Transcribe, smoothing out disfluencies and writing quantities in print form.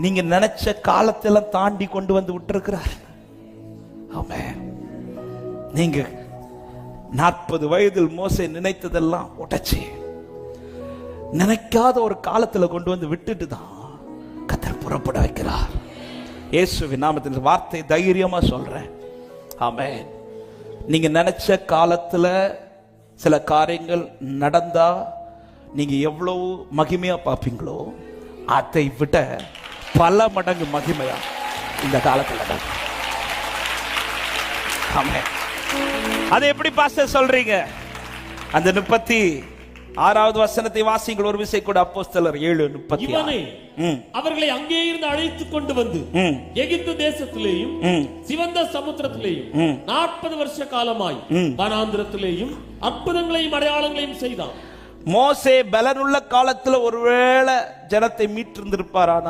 நீங்க நினைச்ச காலத்தெல்லாம் தாண்டி கொண்டு வந்து விட்டுருக்கிறார். ஆமென். நீங்க 40 வயதில் மோசே நினைத்ததெல்லாம் உடைச்சு நினைக்காத ஒரு காலத்துல கொண்டு வந்து விட்டுட்டு தான் கர்த்தர் புறப்பட வைக்கிறார். இயேசுவின் நாமத்தில் வார்த்தை தைரியமா சொல்றேன். ஆமென். நீங்க நினைச்ச காலத்துல சில காரியங்கள் நடந்தா நீங்க எவ்வளவு மகிமையா பார்ப்பீங்களோ அதை விட பல மடங்கு மகிமையா இந்த காலத்துல தான். ஆமென். அதை எப்படி பாஸ்டர் சொல்றீங்க? அந்த 36வது வசனத்தை வாசிங்கள் ஒரு விசை கூட. அப்போஸ்தலர் 7:36. அவர்களை அங்கே இருந்து அழைத்து கொண்டு வந்து எகிப்து தேசத்திலேயும் சிவந்த சமுத்திரத்திலேயும் 40 வருஷ காலமாய் வனாந்திரத்திலேயும் அற்புதங்களையும் அடையாளங்களையும் செய்தான். மோசே பலனுள்ள காலத்துல ஒருவேளை ஜனத்தை மீட்டிருந்திருப்பாரானா